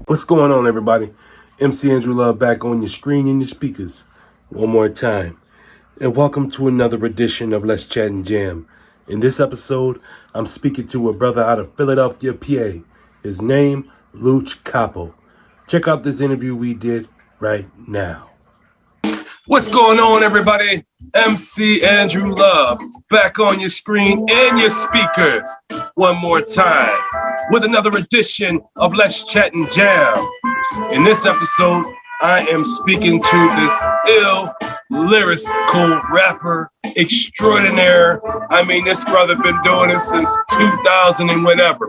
What's going on, everybody? MC Andrew Love back on your screen and your speakers one more time. And welcome to another edition of Let's Chat and Jam. In this episode, I'm speaking to a brother out of Philadelphia, PA. His name, Luch Capo. Check out this interview we did right now. What's going on, everybody? MC Andrew Love back on your screen and your speakers one more time with another edition of Let's Chat and Jam. In this episode, I am speaking to this ill lyrical rapper extraordinaire. I mean, this brother been doing it since 2000 and whatever,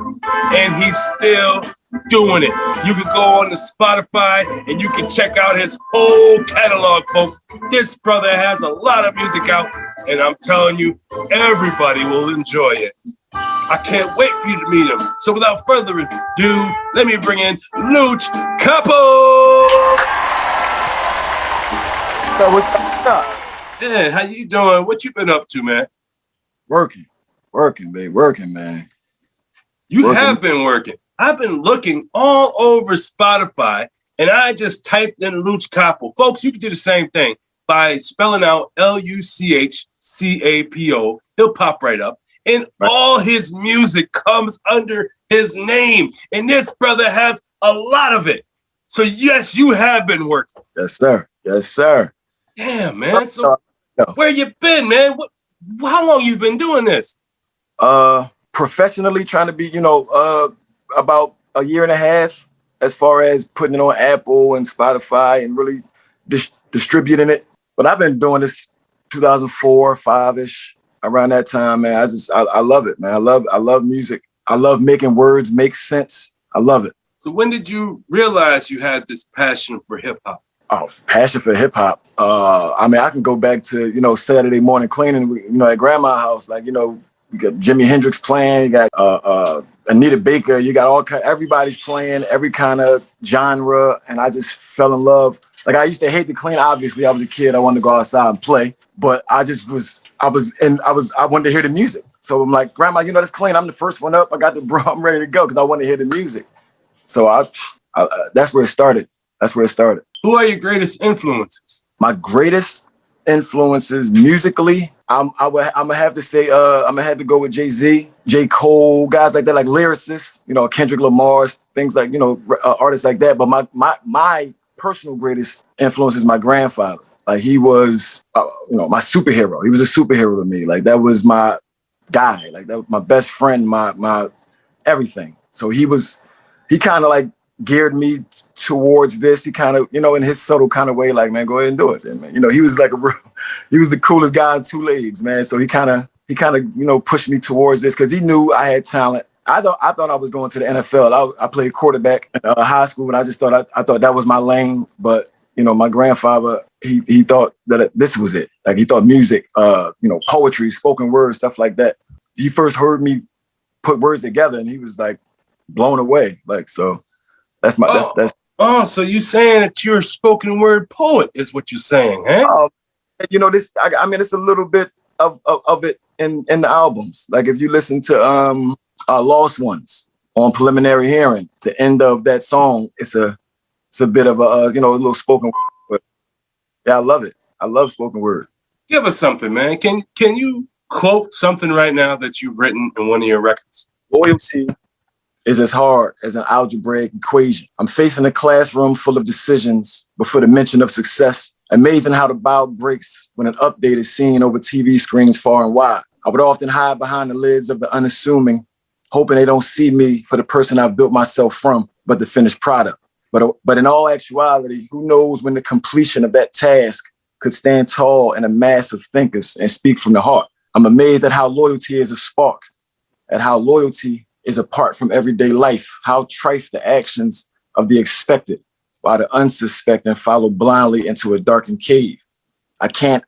and he's still doing it. You can go on to Spotify and you can check out his whole catalog, folks. This brother has a lot of music out, and I'm telling you, everybody will enjoy it. I can't wait for you to meet him. So without further ado, let me bring in Luch Capo. What's up? Yeah, how you doing? What you been up to, man? Working, man. You have been working. I've been looking all over Spotify, and I just typed in Luch Capo. Folks, you can do the same thing by spelling out Luchcapo. He'll pop right up. And all his music comes under his name. And this brother has a lot of it. So, yes, you have been working. Yes, sir. Yeah, man. So, where you been, man? How long you been doing this? Professionally, trying to be, about a year and a half as far as putting it on Apple and Spotify and really distributing it. But I've been doing this 2004, 5-ish. Around that time, man, I love it, man. I love music. I love making words make sense. I love it. So when did you realize you had this passion for hip hop? Oh, passion for hip hop. I mean, I can go back to, Saturday morning cleaning, at grandma's house. Like, you got Jimi Hendrix playing, you got Anita Baker, you got everybody's playing every kind of genre. And I just fell in love. Like, I used to hate to clean. Obviously, I was a kid. I wanted to go outside and play. But I wanted to hear the music. So I'm like, Grandma, let's clean. I'm the first one up. I got the bro. I'm ready to go because I want to hear the music. So that's where it started. Who are your greatest influences? My greatest influences musically, I'm gonna have to say, I'm gonna have to go with Jay-Z, J. Cole, guys like that, like lyricists, Kendrick Lamar, things like, artists like that. But my personal greatest influence is my grandfather. Like, he was, my superhero. He was a superhero to me. Like, that was my guy. Like, that was my best friend, my everything. So he kind of like geared me towards this. He kind of, in his subtle kind of way, like, man, go ahead and do it then, man. He was like he was the coolest guy on two legs, man. So he kind of, pushed me towards this because he knew I had talent. I thought I was going to the NFL. I played quarterback in high school, and I just thought I thought that was my lane. But my grandfather, he thought that this was it. Like, he thought music, poetry, spoken word, stuff like that. He first heard me put words together, and he was like blown away. Like, so that's my that's. Oh, so you saying that you're a spoken word poet is what you're saying, huh? This. I mean, it's a little bit of it in the albums. Like, if you listen to Lost Ones on Preliminary Hearing, the end of that song, it's a bit of a little spoken word. Yeah, I love it. I love spoken word. Give us something, man. Can you quote something right now that you've written in one of your records? Loyalty is as hard as an algebraic equation. I'm facing a classroom full of decisions before the mention of success. Amazing how the bow breaks when an update is seen over TV screens far and wide. I would often hide behind the lids of the unassuming, hoping they don't see me for the person I built myself from, but the finished product. But in all actuality, who knows when the completion of that task could stand tall in a mass of thinkers and speak from the heart. I'm amazed at how loyalty is a spark, at how loyalty is apart from everyday life, how trite the actions of the expected, while the unsuspecting follow blindly into a darkened cave. I can't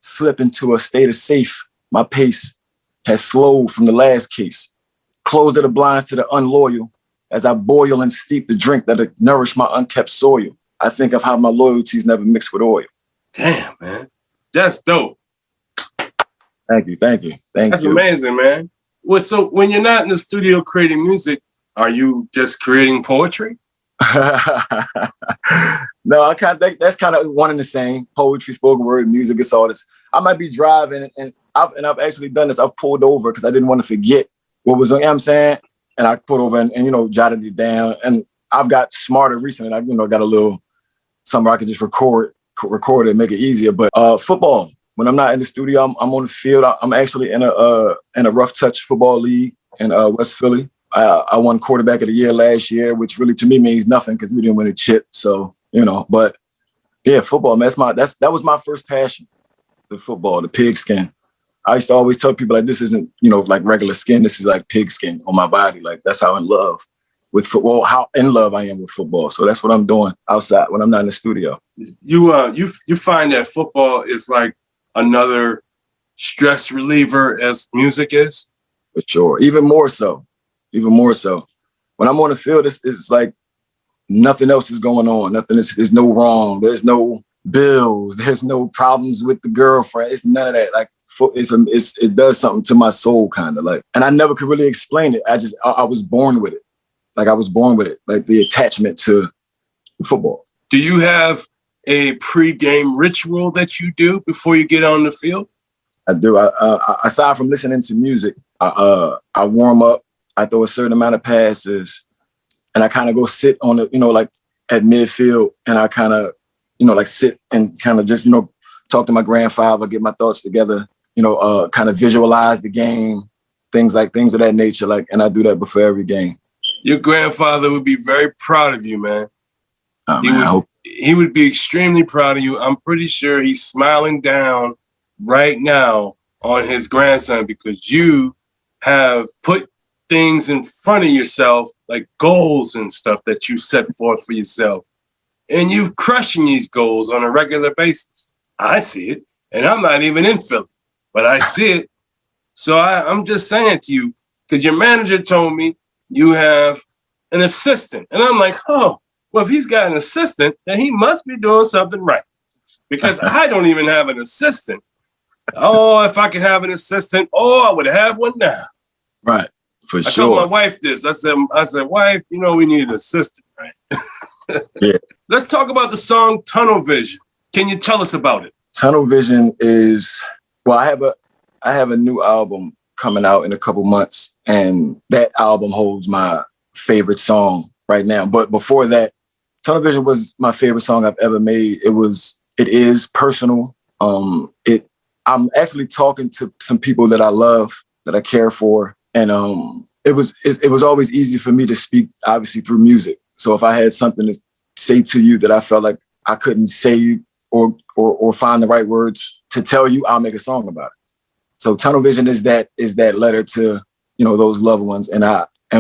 slip into a state of safe. My pace has slowed from the last case. Closed the blinds to the unloyal as I boil and steep the drink that'll nourish my unkept soil. I think of how my loyalties never mix with oil. Damn, man. That's dope. Thank you. That's amazing, man. Well, so when you're not in the studio creating music, are you just creating poetry? No, that's kind of one and the same. Poetry, spoken word, music, it's all this. I might be driving and I've actually done this. I've pulled over because I didn't want to forget what was on, you know what I'm saying? And I pulled over and jotted it down. And I've got smarter recently. And I got a little somewhere I could just record it and make it easier. But football, when I'm not in the studio, I'm on the field. I'm actually in a rough touch football league in West Philly. I won quarterback of the year last year, which really to me means nothing because we didn't win a chip. So, but yeah, football, man, that was my first passion, the football, the pigskin. I used to always tell people like, this isn't, like regular skin. This is like pigskin on my body. Like that's how in love with football, how in love I am with football. So that's what I'm doing outside when I'm not in the studio. You find that football is like another stress reliever as music is? For sure. Even more so. When I'm on the field, it's like nothing else is going on. There's no wrong. There's no bills. There's no problems with the girlfriend. It's none of that. Like it does something to my soul, kind of like, and I never could really explain it. I was born with it. Like I was born with it, like the attachment to football. Do you have a pregame ritual that you do before you get on the field? I do. Aside from listening to music, I warm up. I throw a certain amount of passes, and I kind of go sit on the, like at midfield, and I kind of, like sit and kind of just, talk to my grandfather, get my thoughts together, kind of visualize the game, things of that nature. Like, and I do that before every game. Your grandfather would be very proud of you, man. Oh, man, he would be extremely proud of you. I'm pretty sure he's smiling down right now on his grandson because you have put things in front of yourself, like goals and stuff that you set forth for yourself. And you're crushing these goals on a regular basis. I see it. And I'm not even in Philly, but I see it. So I'm just saying to you, because your manager told me you have an assistant. And I'm like, oh, well, if he's got an assistant, then he must be doing something right. Because I don't even have an assistant. Oh, if I could have an assistant, I would have one now. Right. For I sure. told my wife this. I said, wife, we need an assistant, right? Yeah. Let's talk about the song Tunnel Vision. Can you tell us about it? Tunnel Vision is, well, I have a new album coming out in a couple months, and that album holds my favorite song right now. But before that, Tunnel Vision was my favorite song I've ever made. It is personal. I'm actually talking to some people that I love, that I care for. And it was always easy for me to speak, obviously, through music. So if I had something to say to you that I felt like I couldn't say or find the right words to tell you, I'll make a song about it. So Tunnel Vision is that letter to, those loved ones. And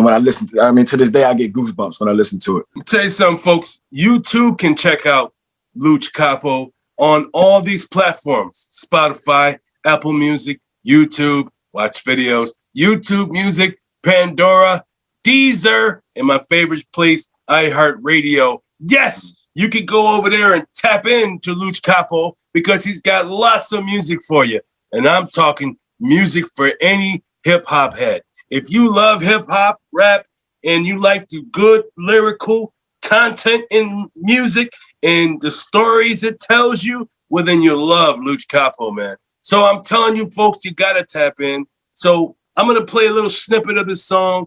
when I listen to this day, I get goosebumps when I listen to it. I'll tell you something, folks. You too can check out Luch Capo on all these platforms: Spotify, Apple Music, YouTube, watch videos, YouTube Music, Pandora, Deezer, and my favorite place, iHeartRadio. Yes, you can go over there and tap into Luch Capo because he's got lots of music for you. And I'm talking music for any hip-hop head. If you love hip-hop, rap, and you like the good lyrical content in music and the stories it tells you, well, then you love Luch Capo, man. So I'm telling you, folks, you got to tap in. So I'm going to play a little snippet of this song,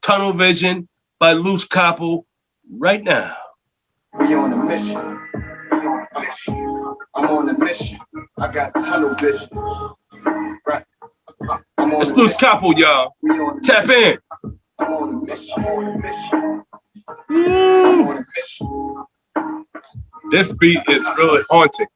Tunnel Vision by Luch Capo, right now. We on a mission. I'm on a mission. I got tunnel vision. Right. It's Luch Capo, y'all. Tap in. I'm on a mission. I'm on a mission. This beat is really haunting.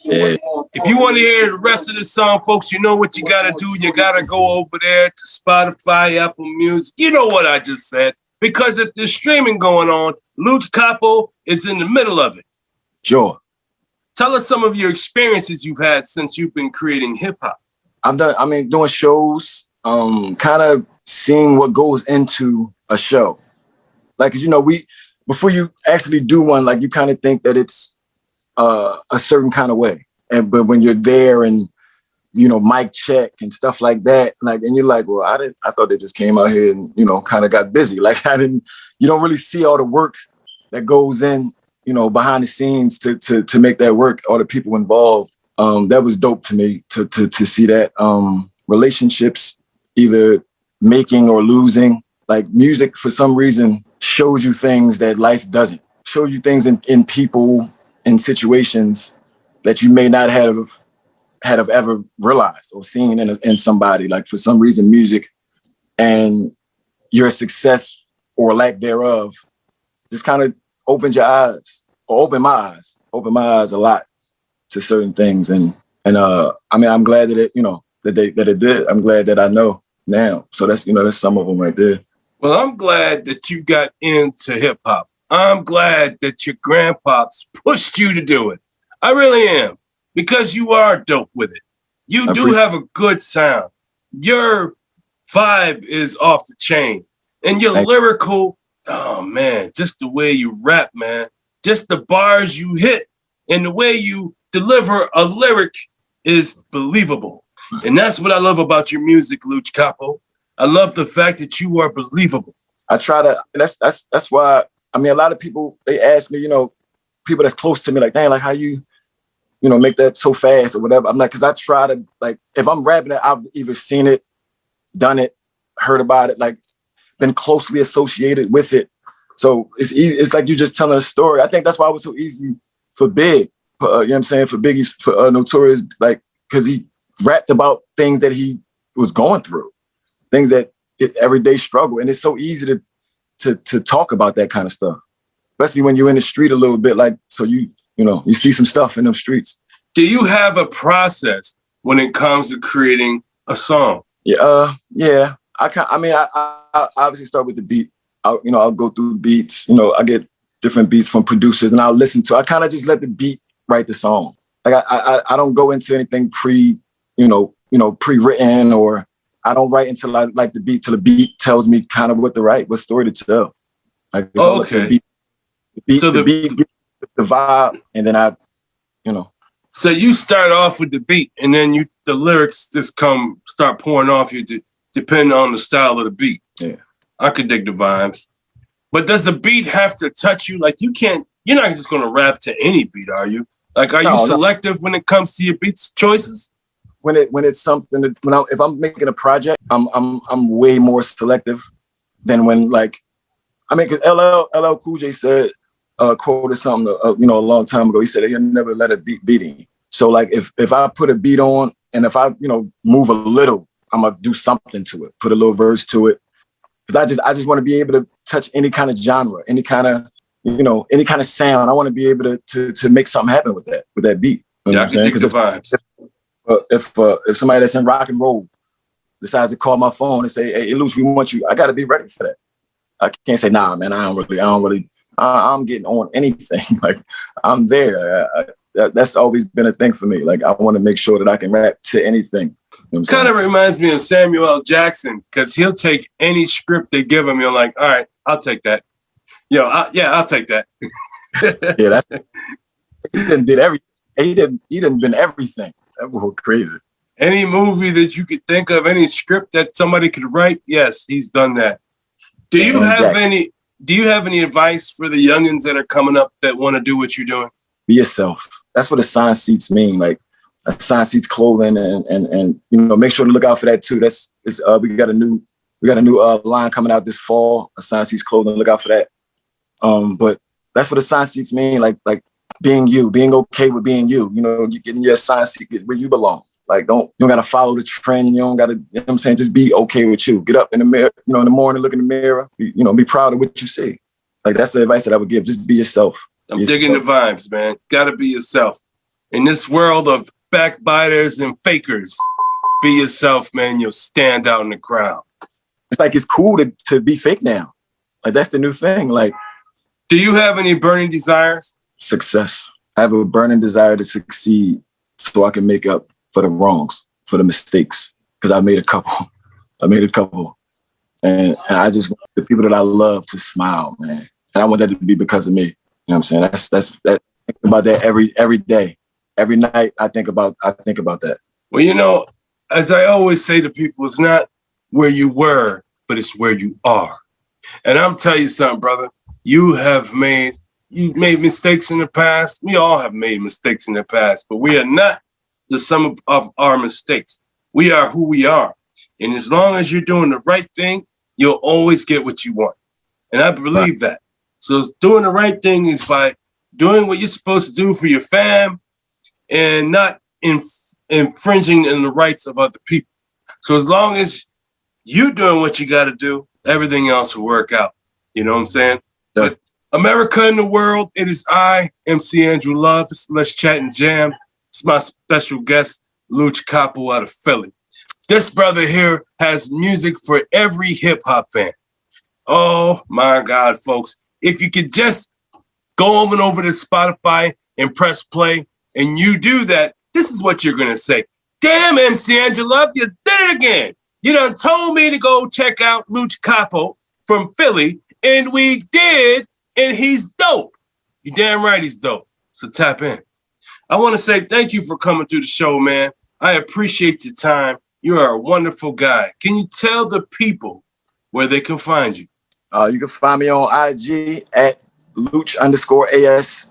Yeah. If you want to hear the rest of the song, folks, you know what you got to do. You got to go over there to Spotify, Apple Music. You know what I just said. Because if there's streaming going on, Luch Capo is in the middle of it. Sure. Tell us some of your experiences you've had since you've been creating hip hop. Doing shows, kind of seeing what goes into a show. Like, before you actually do one, like you kind of think that it's a certain kind of way. But when you're there and, mic check and stuff like that, like, and you're like, well, I thought they just came out here and, kind of got busy. Like you don't really see all the work goes in, you know, behind the scenes to make that work, all the people involved. That was dope to me to see that. Relationships either making or losing. Like music, for some reason, shows you things that life doesn't. Shows you things in people, in situations that you may not have ever realized or seen in somebody. Like for some reason, music and your success or lack thereof just kind of opened your eyes, or opened my eyes a lot to certain things. And I mean, I'm glad that it did. I'm glad that I know now. So that's some of them right there. Well, I'm glad that you got into hip hop. I'm glad that your grandpops pushed you to do it. I really am, because you are dope with it. You do have a good sound. Your vibe is off the chain. And you're lyrical. Oh, man, just the way you rap, man. Just the bars you hit and the way you deliver a lyric is believable. And that's what I love about your music, Luch Capo. I love the fact that you are believable. I try to, that's why, I mean, a lot of people, they ask me, you know, people that's close to me, like, dang, like how you make that so fast or whatever. I'm like, because I try to, like, if I'm rapping it, I've either seen it, done it, heard about it, like, been closely associated with it. So it's easy. It's like you just telling a story. I think that's why it was so easy for Big, you know what I'm saying, for Biggie's, for Notorious, like, because he rapped about things that he was going through, things that everyday struggle. And it's so easy to talk about that kind of stuff, especially when you're in the street a little bit, like, so you see some stuff in them streets. Do you have a process when it comes to creating a song? Yeah. I obviously start with the beat. I'll go through beats. I get different beats from producers, and I'll listen to. I kind of just let the beat write the song. Like I don't go into anything pre-written, or I don't write until I like the beat, till the beat tells me kind of what to write, what story to tell. Like it's all up to the beat. The beat, the vibe, and then So you start off with the beat, and then the lyrics just start pouring off you, depending on the style of the beat. Yeah, I could dig the vibes. But does the beat have to touch you? Like you're not just gonna rap to any beat, are you? Like, are you selective when it comes to your beats choices? When it's something that, if I'm making a project, I'm way more selective than when, like, I mean, because LL Cool J said, quoted something a long time ago. He said he'll never let a beat beat him. So like if I put a beat on, and if I move a little, I'm gonna do something to it, put a little verse to it, because I just want to be able to touch any kind of genre, any kind of any kind of sound. I want to be able to make something happen with that beat. Yeah, I can dig the vibes. If somebody that's in rock and roll decides to call my phone and say, "Hey, Luch, we want you," I got to be ready for that. I can't say, "Nah, man, I don't really." I'm getting on anything. Like, I'm there. That's always been a thing for me. Like, I want to make sure that I can rap to anything. Kind of reminds me of Samuel L. Jackson, because he'll take any script they give him. You're like, all right, I'll take that. I'll take that. Yeah, he did everything. He didn't been everything. That was crazy. Any movie that you could think of, any script that somebody could write, yes, he's done that. Do you have any advice for the youngins that are coming up that want to do what you're doing? Be yourself. That's what assigned seats mean. Like, assigned seats clothing, and make sure to look out for that too. We got a new line coming out this fall. Assigned seats clothing. Look out for that. But that's what assigned seats mean. Like being you, being okay with being you. You're getting your assigned seat where you belong. Like, you don't gotta follow the trend. You don't gotta, you know what I'm saying? Just be okay with you. Get up in the mirror, in the morning, look in the mirror, be proud of what you see. Like, that's the advice that I would give. Just be yourself. I'm digging the vibes, man. Gotta be yourself. In this world of backbiters and fakers, be yourself, man. You'll stand out in the crowd. It's like, it's cool to be fake now. Like, that's the new thing. Like, do you have any burning desires? Success. I have a burning desire to succeed so I can make up for the wrongs, for the mistakes, because I made a couple. And I just want the people that I love to smile, man. And I want that to be because of me. You know what I'm saying? That's I think about that every day. Every night I think about that. Well, as I always say to people, it's not where you were, but it's where you are. And I'm telling you something, brother. You have made you made mistakes in the past. We all have made mistakes in the past, but we are not the sum of our mistakes. We are who we are. And as long as you're doing the right thing, you'll always get what you want. And I believe that. So doing the right thing is by doing what you're supposed to do for your fam and not infringing on the rights of other people. So as long as you're doing what you got to do, everything else will work out. You know what I'm saying? Yeah. But America in the world, it is I, MC Andrew Love. Let's Chat and Jam. It's my special guest, Luch Capo out of Philly. This brother here has music for every hip-hop fan. Oh, my God, folks. If you could just go over to Spotify and press play, and you do that, this is what you're going to say. Damn, MC Andrew Love, you did it again. You done told me to go check out Luch Capo from Philly, and we did, and he's dope. You're damn right he's dope. So tap in. I want to say thank you for coming to the show, man. I appreciate your time. You are a wonderful guy. Can you tell the people where they can find you? You can find me on IG at Luch_AS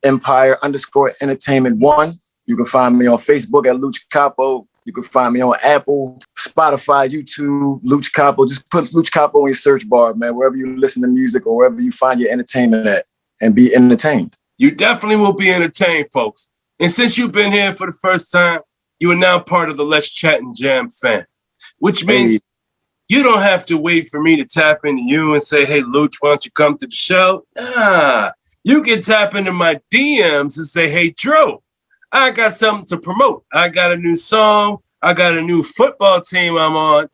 Empire _Entertainment1. You can find me on Facebook at Luch Capo. You can find me on Apple, Spotify, YouTube, Luch Capo. Just put Luch Capo in your search bar, man, wherever you listen to music or wherever you find your entertainment at, and be entertained. You definitely will be entertained, folks. And since you've been here for the first time, you are now part of the Let's Chat and Jam fan, which means you don't have to wait for me to tap into you and say, hey, Luch, why don't you come to the show? Nah, you can tap into my DMs and say, hey, Drew, I got something to promote. I got a new song. I got a new football team I'm on.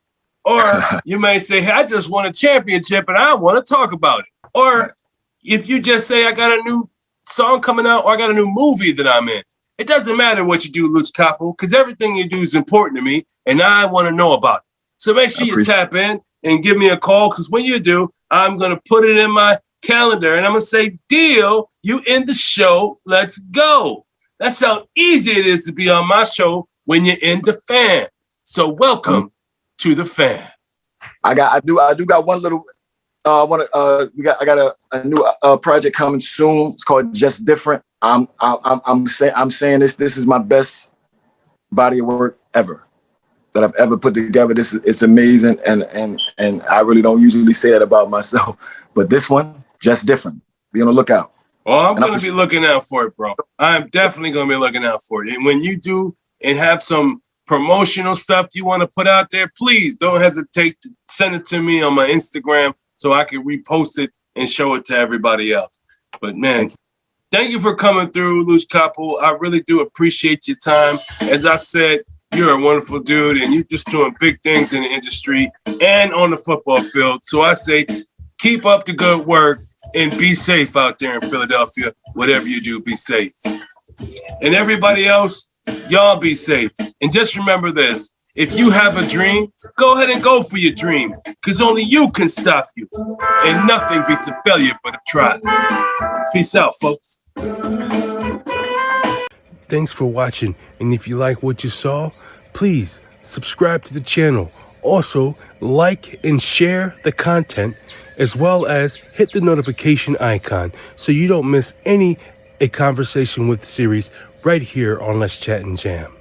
Or you may say, hey, I just won a championship and I want to talk about it. Or if you just say, I got a new song coming out or I got a new movie that I'm in. It doesn't matter what you do, Luch Capo, because everything you do is important to me and I want to know about it. So make sure you tap in and give me a call, because when you do, I'm going to put it in my calendar and I'm going to say, deal, you in the show, let's go. That's how easy it is to be on my show when you're in the fan. So welcome to the fan. I do got one little. I got a new project coming soon. It's called Just Different. I'm saying this is my best body of work ever that I've ever put together. It's amazing, and I really don't usually say that about myself, but this one, Just Different. Be on the lookout. Well, I'm going to be looking out for it, bro. I'm definitely going to be looking out for it. And when you do and have some promotional stuff you want to put out there, please don't hesitate to send it to me on my Instagram so I can repost it and show it to everybody else. But, man, thank you for coming through, Luch Capo. I really do appreciate your time. As I said, you're a wonderful dude, and you're just doing big things in the industry and on the football field. So I say keep up the good work. And be safe out there in Philadelphia. Whatever you do, be safe. And everybody else, y'all be safe. And just remember this. If you have a dream, go ahead and go for your dream, because only you can stop you. And nothing beats a failure but a try. Peace out, folks. Thanks for watching. And if you like what you saw, please subscribe to the channel. Also, like and share the content, as well as hit the notification icon so you don't miss a conversation with series right here on Let's Chat and Jam.